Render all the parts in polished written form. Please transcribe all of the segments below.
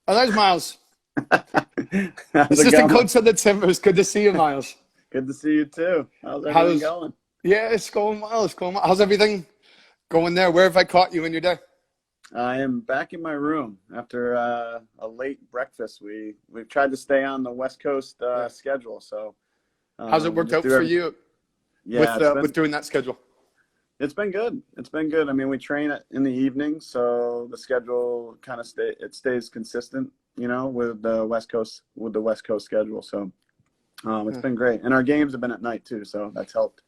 Oh, there's Miles. How's it Assistant going? coach of the Timbers. Good to see you, Miles. Good to see you too. How's everything How's going? yeah, it's going well. It's going well. How's everything going there? Where have I caught you in your day? I am back in my room after a late breakfast. We've tried to stay on the West Coast Yeah. schedule, so How's it we worked just out do for everything. you Yeah, with doing that schedule? it's been good. It's been good. I mean, we train in the evening, so the schedule kind of stays consistent, with the West Coast schedule. So it's Yeah. been great, and our games have been at night too, so that's helped.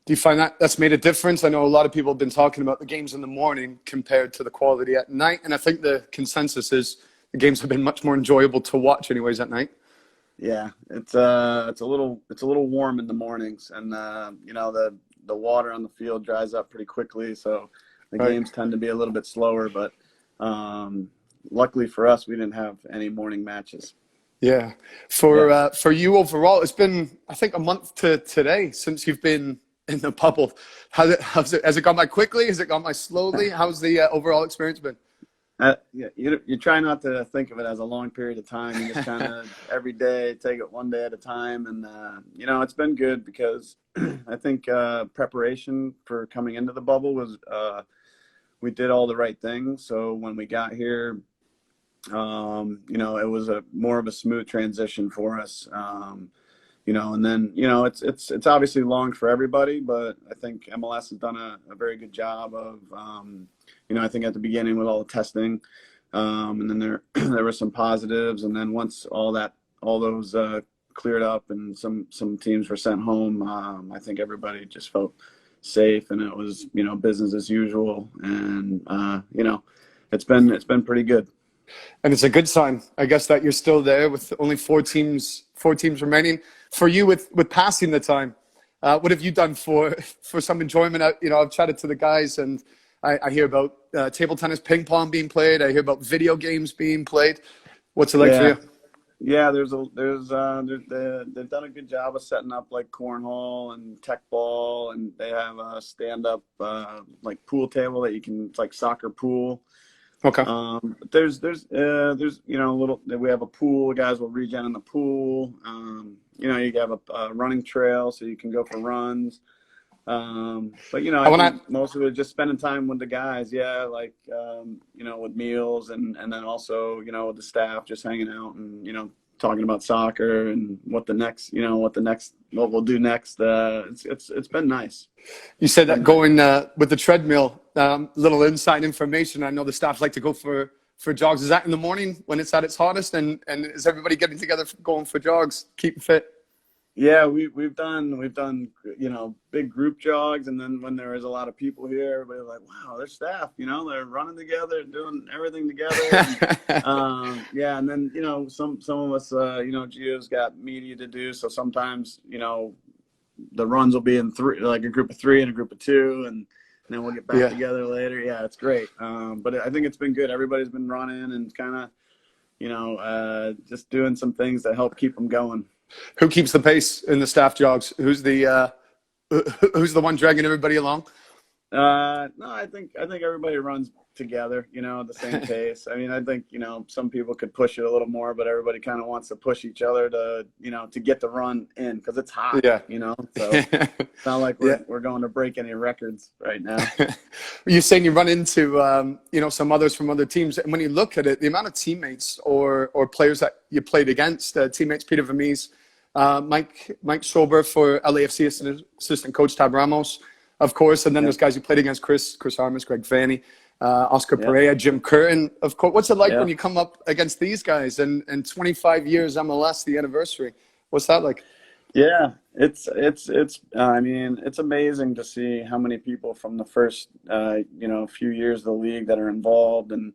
Do you find that that's made a difference? I know a lot of people have been talking about the games in the morning compared to the quality at night, and I think the consensus is the games have been much more enjoyable to watch, anyways, at night. Yeah, it's a little warm in the mornings, and the water on the field dries up pretty quickly, so the Right. games tend to be a little bit slower. But luckily for us, we didn't have any morning matches. Yeah. Yeah. For you overall, it's been I think a month to today since you've been in the bubble. Has it gone by quickly? Has it gone by slowly? How's the overall experience been? Yeah, you try not to think of it as a long period of time. You just kind of every day take it one day at a time, and it's been good because I think preparation for coming into the bubble was we did all the right things. So when we got here, it was a more of a smooth transition for us. And then it's obviously long for everybody, but I think MLS has done a very good job of I think at the beginning with all the testing, and then there there were some positives, and then once all those cleared up and some teams were sent home, I think everybody just felt safe, and it was business as usual, and it's been pretty good. And it's a good sign, I guess, that you're still there with only four teams remaining. For you, with passing the time, what have you done for some enjoyment? I've chatted to the guys, and I hear about table tennis, ping pong being played. I hear about video games being played. What's it like for Yeah. you? Yeah, they've done a good job of setting up like cornhole and tech ball, and they have a stand up like pool table that you can, it's like soccer pool. Okay. But there's a little, we have a pool. Guys will regen in the pool. You have a running trail so you can go for runs. But I I want think to. most of it is just spending time with the guys. Yeah, like with meals, and then also with the staff, just hanging out and talking about soccer and what we'll do next. It's been nice. You said It's that been nice. going with the treadmill. Little inside information. I know the staff like to go for jogs. Is that in the morning when it's at its hottest? And is everybody getting together going for jogs, keep fit? Yeah, we've done big group jogs, and then when there was a lot of people here, everybody was like, wow, they're staff, they're running together, doing everything together, and yeah, and then some of us, Gio's got media to do, so sometimes the runs will be in three, like a group of three and a group of two, and then we'll get back Yeah. together later. Yeah, it's great. But I think it's been good. Everybody's been running and kind of just doing some things that help keep them going. Who keeps the pace in the staff jogs? Who's the one dragging everybody along? No, I think everybody runs together, at the same pace. I mean, I think some people could push it a little more, but everybody kind of wants to push each other to get the run in because it's hot, Yeah. So it's not like Yeah. we're going to break any records right now. You're saying you run into some others from other teams, and when you look at it, the amount of teammates or players that you played against, teammates Peter Vermees, Mike Schober for LAFC assistant coach Tab Ramos, of course, and then Yeah, there's guys you played against: Chris Armas, Greg Vanny, Oscar yeah, Pereira, Jim Curtin. Of course, what's it like yeah. when you come up against these guys and 25 years MLS, the anniversary? What's that like? Yeah, it's. I mean, it's amazing to see how many people from the first few years of the league that are involved, and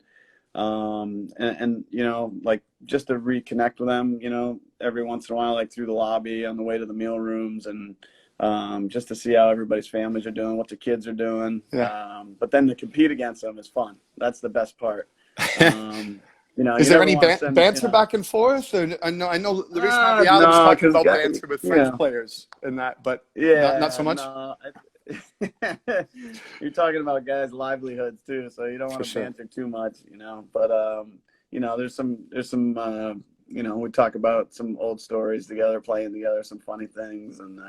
like just to reconnect with them, every once in a while, like through the lobby on the way to the meal rooms, and just to see how everybody's families are doing, what the kids are doing. Yeah. But then to compete against them is fun. That's the best part. Um, Is you there never any want to send, banter back and forth? Or, I know the recent Real was no, talking because about banter with French yeah, players and that, but not so yeah, much no. You're talking about guys' livelihoods too, so you don't for want to sure. banter too much. But there's some we talk about some old stories together, playing together, some funny things, and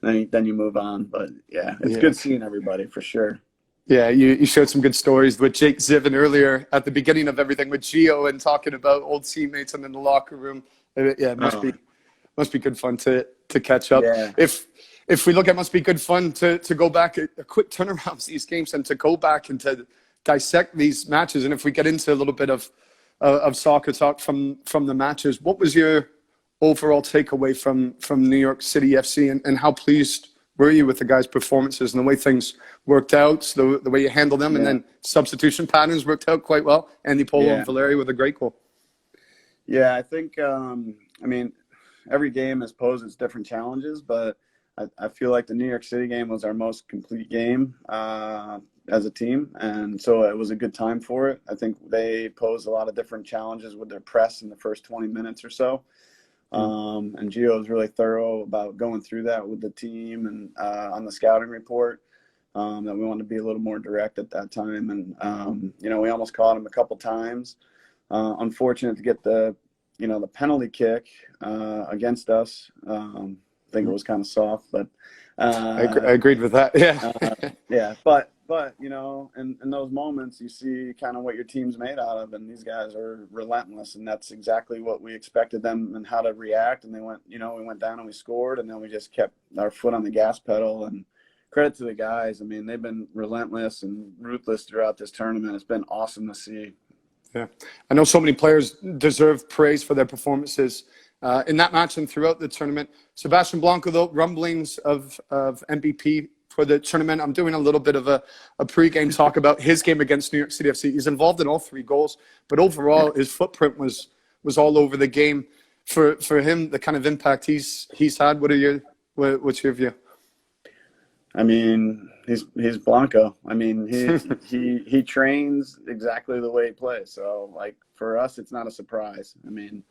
then you move on. But yeah, it's good seeing everybody for sure. Yeah, you shared some good stories with Jake Ziven earlier at the beginning of everything with Gio and talking about old teammates and in the locker room. It must be good fun to catch up. Yeah. If we look at, must be good fun to go back a quick turnaround to these games and to go back and to dissect these matches. And if we get into a little bit of soccer talk from the matches, what was your overall takeaway from New York City FC, and how pleased were you with the guys' performances and the way things worked out, the way you handled them, and then substitution patterns worked out quite well? Andy Polo and Valeri with a great goal. Yeah, I think, every game has posed its different challenges, but I feel like the New York City game was our most complete game as a team, and so it was a good time for it. I think they posed a lot of different challenges with their press in the first 20 minutes or so. And Gio was really thorough about going through that with the team and on the scouting report that we wanted to be a little more direct at that time. And, we almost caught him a couple times. Unfortunate to get the penalty kick against us. I think it was kind of soft, but I agreed with that. Yeah. But in those moments, you see kind of what your team's made out of, and these guys are relentless, and that's exactly what we expected them and how to react. And they went, we went down and we scored, and then we just kept our foot on the gas pedal. And credit to the guys. I mean, they've been relentless and ruthless throughout this tournament. It's been awesome to see. Yeah, I know so many players deserve praise for their performances in that match and throughout the tournament. Sebastián Blanco, though, rumblings of MVP for the tournament. I'm doing a little bit of a pre-game talk about his game against New York City FC. He's involved in all 3 goals, but overall his footprint was all over the game. For him, the kind of impact he's had. What's your view? I mean, he's Blanco. I mean, he trains exactly the way he plays. So like for us, it's not a surprise. I mean,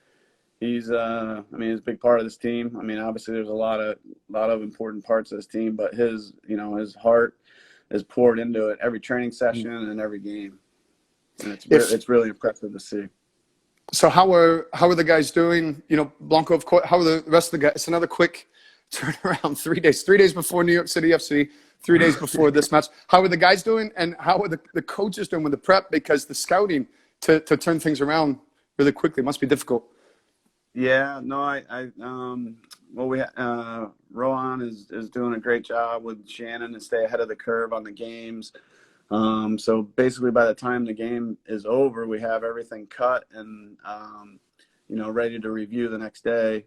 he's a big part of this team. I mean, obviously there's a lot of important parts of this team, but his heart is poured into it every training session and every game. And it's really impressive to see. So how are the guys doing? Blanco, of course. How are the rest of the guys? It's another quick turnaround. 3 days. 3 days before New York City FC. 3 days before this match. How are the guys doing, and how are the coaches doing with the prep? Because the scouting to turn things around really quickly must be difficult. Yeah, no, Rohan is doing a great job with Shannon to stay ahead of the curve on the games. So basically by the time the game is over, we have everything cut and, ready to review the next day,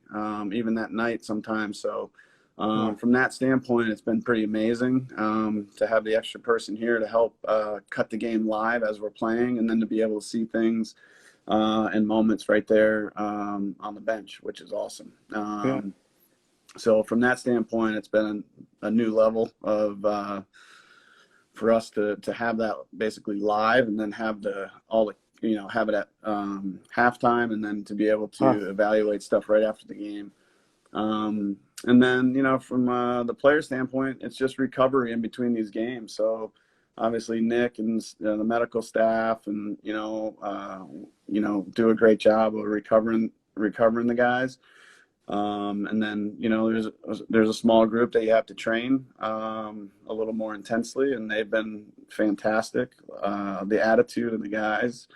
even that night sometimes. So from that standpoint, it's been pretty amazing to have the extra person here to help cut the game live as we're playing, and then to be able to see things and moments right there on the bench, which is awesome. So from that standpoint, it's been a new level of for us to have that basically live, and then have have it at halftime, and then to be able to evaluate stuff right after the game. And then from the player standpoint, it's just recovery in between these games. So obviously Nick and the medical staff and do a great job of recovering the guys. And then there's a small group that you have to train a little more intensely, and they've been fantastic. The attitude of the guys,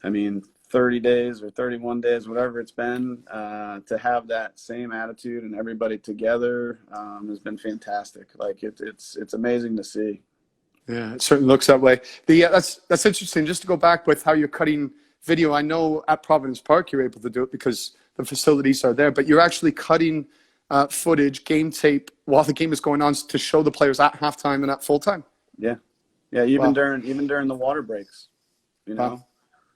I mean, 30 days or 31 days, whatever it's been, to have that same attitude and everybody together has been fantastic. Like it's amazing to see. Yeah, it certainly looks that way. That's interesting. Just to go back with how you're cutting video, I know at Providence Park you're able to do it because the facilities are there, but you're actually cutting footage, game tape, while the game is going on to show the players at halftime and at full time. Yeah, even during the water breaks, Wow.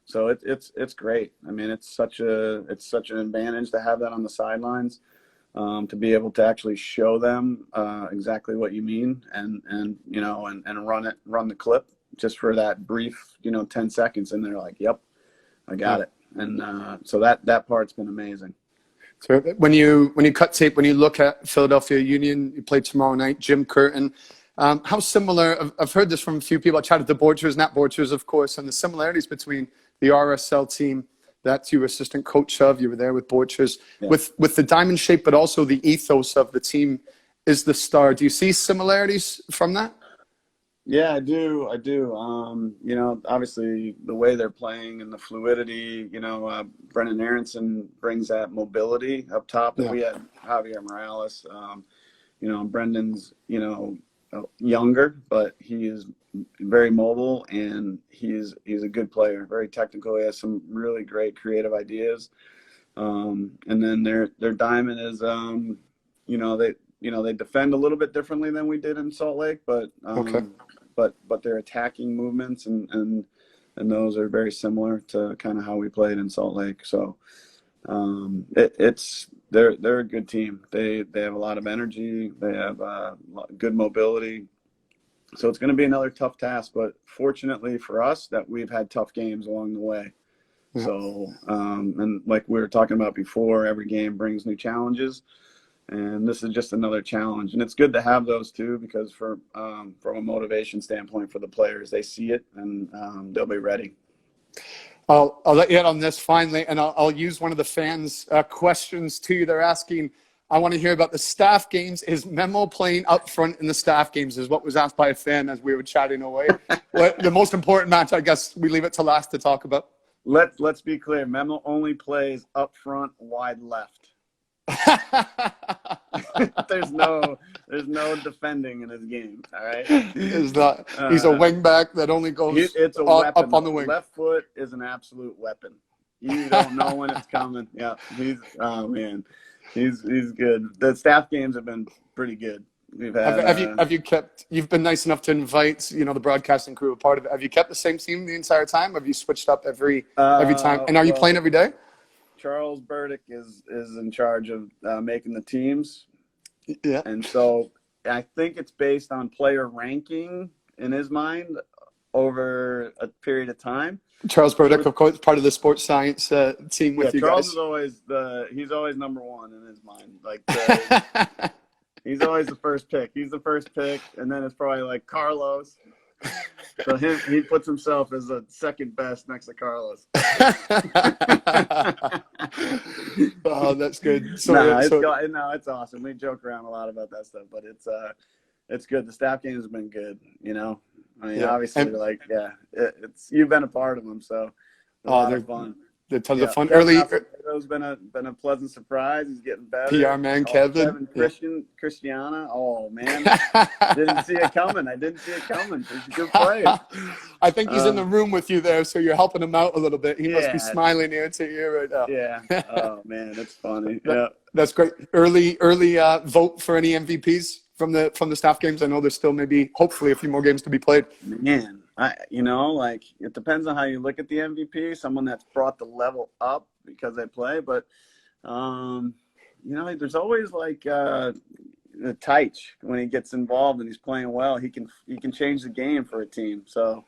So it's great. I mean, it's such an advantage to have that on the sidelines, to be able to actually show them exactly what you mean, and run the clip just for that brief 10 seconds, and they're like, "Yep, I got it." And so that part's been amazing. So when you cut tape, when you look at Philadelphia Union, you play tomorrow night, Jim Curtin. How similar? I've heard this from a few people. I chatted to Nat Borchers, of course, and the similarities between the RSL team that you were assistant coach of. You were there with Borchers. Yeah. With the diamond shape, but also the ethos of the team is the star. Do you see similarities from that? Yeah, I do. You know, obviously the way they're playing and the fluidity, you know, Brendan Aronson brings that mobility up top that we had Javier Morales. You know, Brendan's, you know, younger, but he is very mobile and he's a good player, very technical. He has some really great creative ideas. And then their diamond is, you know, they defend a little bit differently than we did in Salt Lake, but but their attacking movements and those are very similar to kind of how we played in Salt Lake. So they're a good team. They have a lot of energy. They have good mobility. So it's going to be another tough task, but fortunately for us that we've had tough games along the way. Yeah. So and like we were talking about before, every game brings new challenges. And this is just another challenge, and it's good to have those too, because from a motivation standpoint for the players, they see it and they'll be ready. I'll let you in on this finally, and I'll use one of the fans' questions too. They're asking, I want to hear about the staff games. Is Memo playing up front in the staff games? Is what was asked by a fan as we were chatting away. The most important match, I guess we leave it to last to talk about. Let's be clear. Memo only plays up front, wide left. There's no defending in his game. All right, he's a wing back that only goes up on the wing. Left foot is an absolute weapon. You don't know when it's coming. Yeah, he's good. The staff games have been pretty good. We've had. You've been nice enough to invite the broadcasting crew a part of it. Have you kept the same team the entire time? Have you switched up every time? And are you playing every day? Charles Burdick is in charge of making the teams. Yeah. And so I think it's based on player ranking in his mind over a period of time. Charles Burdick, of course, part of the sports science team with you Charles guys. He's always number one in his mind. Like he's always the first pick. He's the first pick, and then it's probably like Carlos. So he puts himself as a second best next to Carlos. Oh, that's good. It's awesome. We joke around a lot about that stuff, but it's good. The staff games have been good. You know, I mean, obviously, it's you've been a part of them, so they're fun. They're tons of fun. It's been a pleasant surprise. He's getting better. PR man, Kevin. Christiana. Oh man, didn't see it coming. He's a good player. I think he's in the room with you there, so you're helping him out a little bit. He must be smiling ear to ear right now. Yeah. Oh man, that's funny. That's great. Early vote for any MVPs from the staff games. I know there's still hopefully a few more games to be played. Man. It depends on how you look at the MVP, someone that's brought the level up because they play. But, there's always the Teich when he gets involved and he's playing well, he can change the game for a team. So,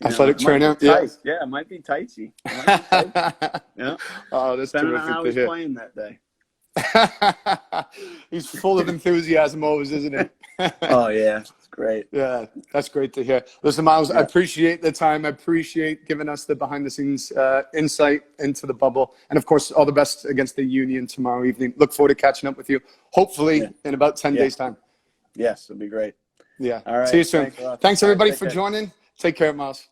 athletic trainer. Yeah, it might be Teichi. Yeah. Oh, that's depending terrific on how to he's hear. playing that day. He's full of enthusiasm always, isn't he? Oh, yeah. It's great. Yeah, that's great to hear. Listen, Miles, I appreciate the time. I appreciate giving us the behind-the-scenes insight into the bubble. And, of course, all the best against the Union tomorrow evening. Look forward to catching up with you, hopefully, in about 10 days' time. Yes, it'll be great. Yeah. All right. See you soon. Thanks everybody, for joining. joining. Take care, Miles.